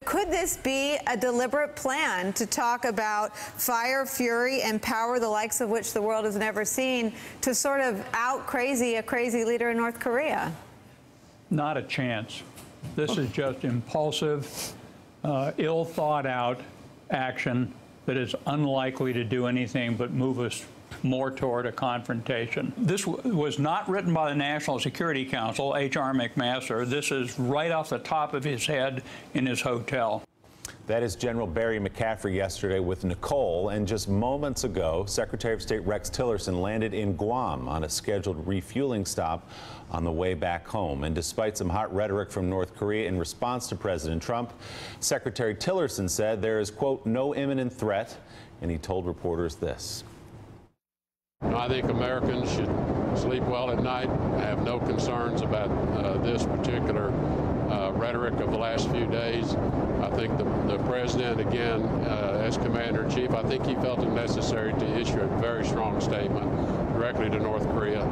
Could this be a deliberate plan to talk about fire, fury, and power, the likes of which the world has never seen, to sort of out-crazy a crazy leader in North Korea? Not a chance. This is just impulsive, ill-thought-out action that is unlikely to do anything but move us more toward a confrontation. This was not written by the National Security Council, H.R. McMaster. This is right off the top of his head in his hotel. That is General Barry McCaffrey yesterday with Nicole, and just moments ago, Secretary of State Rex Tillerson landed in Guam on a scheduled refueling stop on the way back home. And despite some hot rhetoric from North Korea in response to President Trump, Secretary Tillerson said there is, quote, no imminent threat, and he told reporters this. I think Americans should sleep well at night. I have no concerns about this particular rhetoric of the last few days. I think the president, again, as commander-in-chief, I think he felt it necessary to issue a very strong statement directly to North Korea.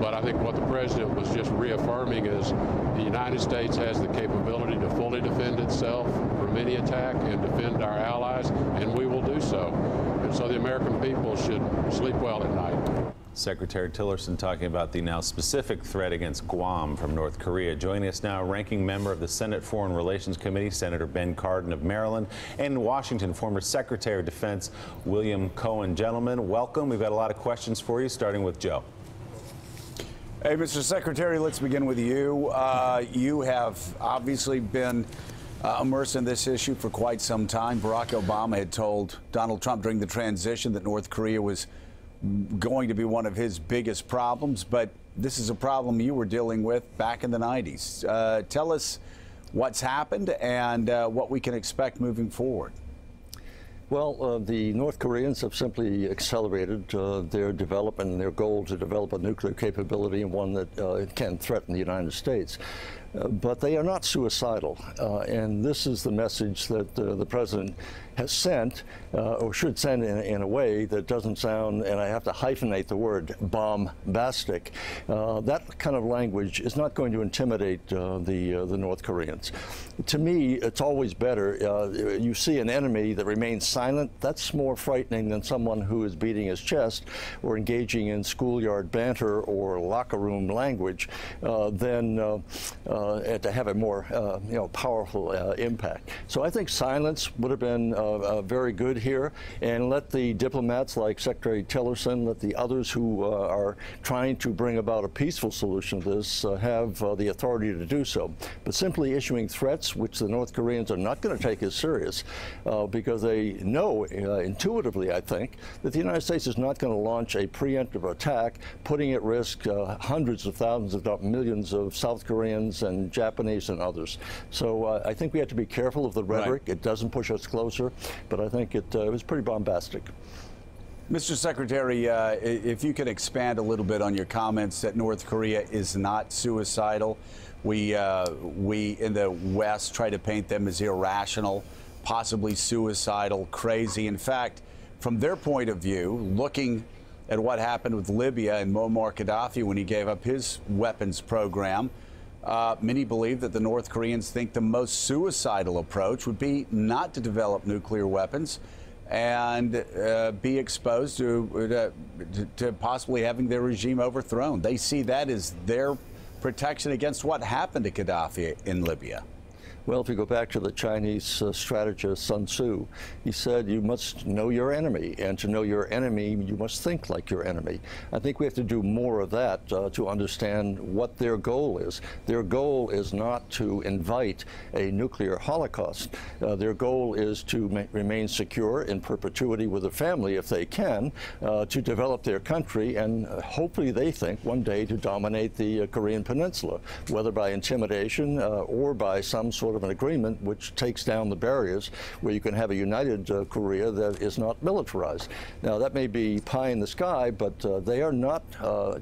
But I think what the president was just reaffirming is the United States has the capability to fully defend itself from any attack and defend our allies, and we will do so. And so the American people should sleep well at night. Secretary Tillerson talking about the now specific threat against Guam from North Korea. Joining us now, ranking member of the Senate Foreign Relations Committee, Senator Ben Cardin of Maryland, and in Washington, former Secretary of Defense William Cohen. Gentlemen, welcome. We've got a lot of questions for you, starting with Joe. Hey, Mr. Secretary, let's begin with you. You have obviously been immersed in this issue for quite some time. Barack Obama had told Donald Trump during the transition that North Korea was going to be one of his biggest problems, but this is a problem you were dealing with back in the 90s. Tell us what's happened and what we can expect moving forward. Well, the North Koreans have simply accelerated their development and their goal to develop a nuclear capability, and one that can threaten the United States. But they are not suicidal, and this is the message that the president has sent, or should send in a way that doesn't sound, and I have to hyphenate the word, bombastic. That kind of language is not going to intimidate the North Koreans. To me, it's always better. You see an enemy that remains silent, that's more frightening than someone who is beating his chest or engaging in schoolyard banter or locker room language than to have a more powerful impact. So I think silence would have been very good here, and let the diplomats like Secretary Tillerson, let the others who are trying to bring about a peaceful solution to this have the authority to do so. But simply issuing threats, which the North Koreans are not going to take as serious, because they know intuitively, I think, that the United States is not going to launch a preemptive attack, putting at risk hundreds of thousands, if not millions, of South Koreans and Japanese and others. So I think we have to be careful of the rhetoric. Right. It doesn't push us closer, but I think it was pretty bombastic. Mr. Secretary, if you could expand a little bit on your comments that North Korea is not suicidal. We in the West try to paint them as irrational, possibly suicidal, crazy. In fact, from their point of view, looking at what happened with Libya and Muammar Gaddafi when he gave up his weapons program, many believe that the North Koreans think the most suicidal approach would be not to develop nuclear weapons and be exposed to possibly having their regime overthrown. They see that as their protection against what happened to Gaddafi in Libya. Well, if you go back to the Chinese strategist Sun Tzu, he said you must know your enemy, and to know your enemy, you must think like your enemy. I think we have to do more of that to understand what their goal is. Their goal is not to invite a nuclear holocaust. Their goal is to remain secure in perpetuity with a family, if they can, to develop their country, and hopefully they think one day to dominate the Korean Peninsula, whether by intimidation or by some sort of an agreement which takes down the barriers where you can have a united Korea that is not militarized. Now, that may be pie in the sky, but they are not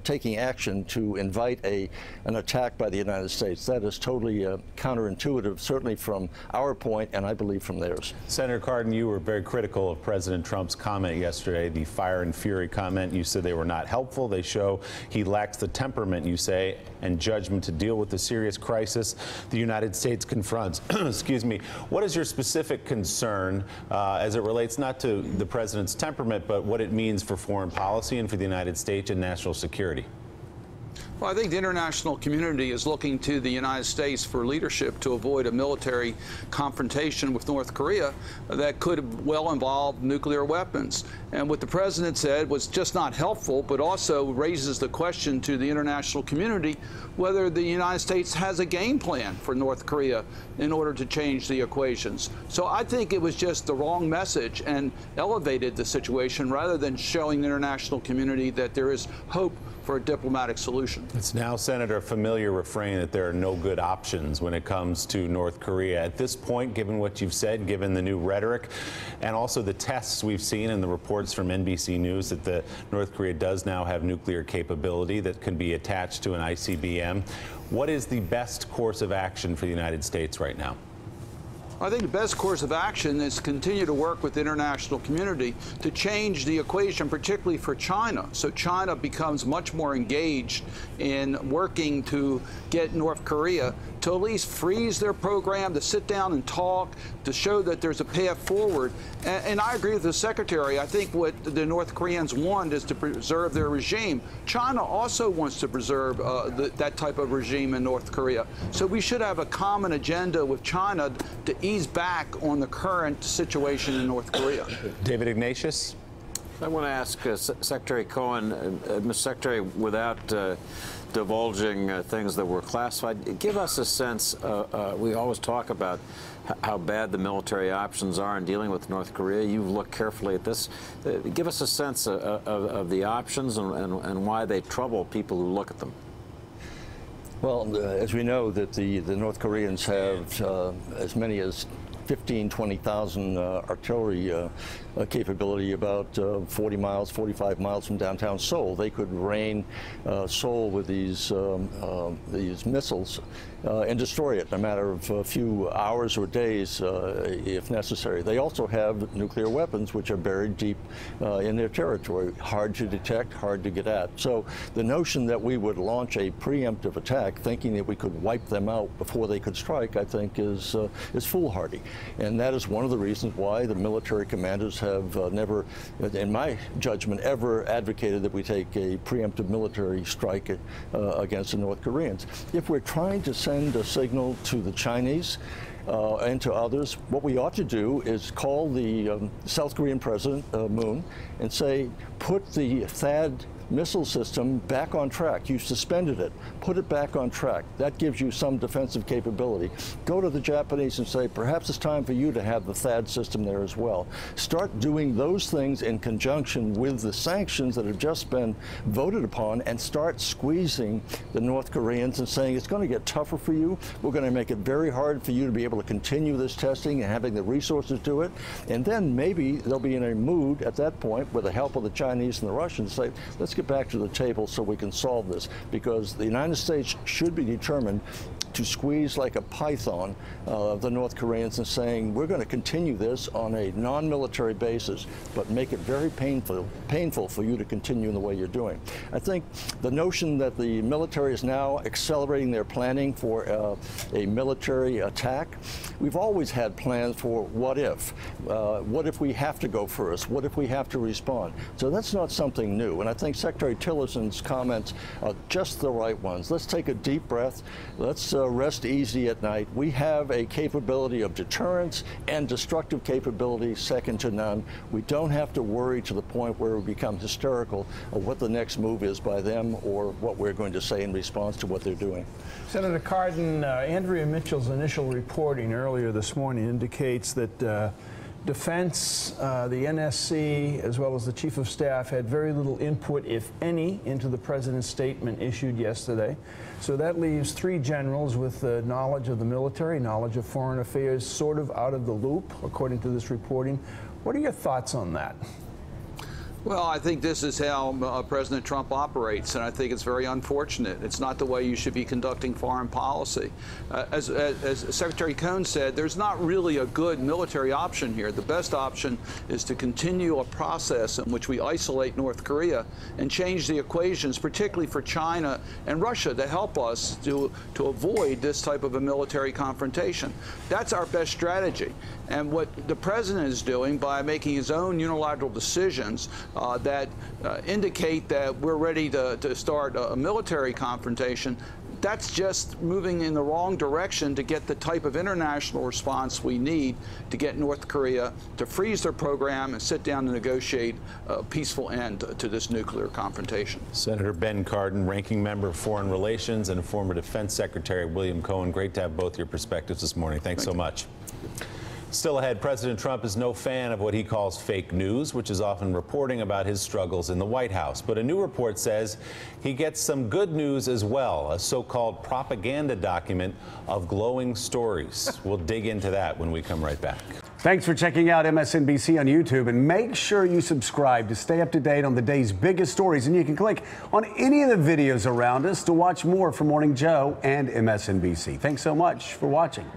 taking action to invite an attack by the United States. That is totally counterintuitive, certainly from our point, and I believe from theirs. Senator Cardin, you were very critical of President Trump's comment yesterday, the fire and fury comment. You said they were not helpful. They show he lacks the temperament, you say, and judgment to deal with the serious crisis the United States confronts fronts. Excuse me. What is your specific concern as it relates not to the president's temperament, but what it means for foreign policy and for the United States and national security? Well, I think the international community is looking to the United States for leadership to avoid a military confrontation with North Korea that could well involve nuclear weapons. And what the president said was just not helpful, but also raises the question to the international community whether the United States has a game plan for North Korea in order to change the equations. So I think it was just the wrong message and elevated the situation rather than showing the international community that there is hope for a diplomatic solution. It's now, Senator, a familiar refrain that there are no good options when it comes to North Korea. At this point, given what you've said, given the new rhetoric, and also the tests we've seen and the reports from NBC News that the North Korea does now have nuclear capability that can be attached to an ICBM, what is the best course of action for the United States right now? I think the best course of action is to continue to work with the international community to change the equation, particularly for China. So China becomes much more engaged in working to get North Korea to at least freeze their program, to sit down and talk, to show that there's a path forward. And I agree with the Secretary. I think what the North Koreans want is to preserve their regime. China also wants to preserve that type of regime in North Korea. So we should have a common agenda with China to ease back on the current situation in North Korea. David Ignatius? I want to ask Secretary Cohen, Mr. Secretary, without divulging things that were classified, give us a sense, we always talk about how bad the military options are in dealing with North Korea. You've looked carefully at this. Give us a sense of the options and why they trouble people who look at them. Well, as we know, that the North Koreans have as many as 20,000 artillery capability about 40 miles, 45 miles from downtown Seoul. They could rain Seoul with these missiles and destroy it in a matter of a few hours or days if necessary. They also have nuclear weapons which are buried deep in their territory, hard to detect, hard to get at. So the notion that we would launch a preemptive attack thinking that we could wipe them out before they could strike, I think is foolhardy. And that is one of the reasons why the military commanders have never, in my judgment, ever advocated that we take a preemptive military strike against the North Koreans. If we're trying to send a signal to the Chinese and to others, what we ought to do is call the South Korean President, Moon, and say, put the THAAD missile system back on track. You suspended it. Put it back on track. That gives you some defensive capability. Go to the Japanese and say, perhaps it's time for you to have the THAAD system there as well. Start doing those things in conjunction with the sanctions that have just been voted upon and start squeezing the North Koreans and saying, it's going to get tougher for you. We're going to make it very hard for you to be able to continue this testing and having the resources to do it. And then maybe they'll be in a mood at that point with the help of the Chinese and the Russians say, let's get back to the table so we can solve this, because the United States should be determined to squeeze like a python the North Koreans and saying, we're going to continue this on a non-military basis, but make it very painful for you to continue in the way you're doing. I think the notion that the military is now accelerating their planning for a military attack, we've always had plans for what if we have to go first, what if we have to respond. So that's not something new, and I think Secretary Tillerson's comments are just the right ones. Let's take a deep breath. Let's rest easy at night. We have a capability of deterrence and destructive capability second to none. We don't have to worry to the point where we become hysterical of what the next move is by them or what we're going to say in response to what they're doing. Senator Cardin, Andrea Mitchell's initial reporting earlier this morning indicates that Defense, the NSC, as well as the Chief of Staff had very little input, if any, into the President's statement issued yesterday. So that leaves three generals with knowledge of the military, knowledge of foreign affairs, sort of out of the loop, according to this reporting. What are your thoughts on that? Well, I think this is how President Trump operates, and I think it's very unfortunate. It's not the way you should be conducting foreign policy. As Secretary Cohen said, there's not really a good military option here. The best option is to continue a process in which we isolate North Korea and change the equations, particularly for China and Russia, to help us to avoid this type of a military confrontation. That's our best strategy. And what the president is doing by making his own unilateral decisions that indicate that we're ready to start a military confrontation, that's just moving in the wrong direction to get the type of international response we need to get North Korea to freeze their program and sit down and negotiate a peaceful end to this nuclear confrontation. Senator Ben Cardin, ranking member of Foreign Relations, and former Defense Secretary William Cohen. Great to have both your perspectives this morning. Thanks so much. Still ahead, President Trump is no fan of what he calls fake news, which is often reporting about his struggles in the White House. But a new report says he gets some good news as well, a so-called propaganda document of glowing stories. We'll dig into that when we come right back. Thanks for checking out MSNBC on YouTube, and make sure you subscribe to stay up to date on the day's biggest stories. And you can click on any of the videos around us to watch more from Morning Joe and MSNBC. Thanks so much for watching.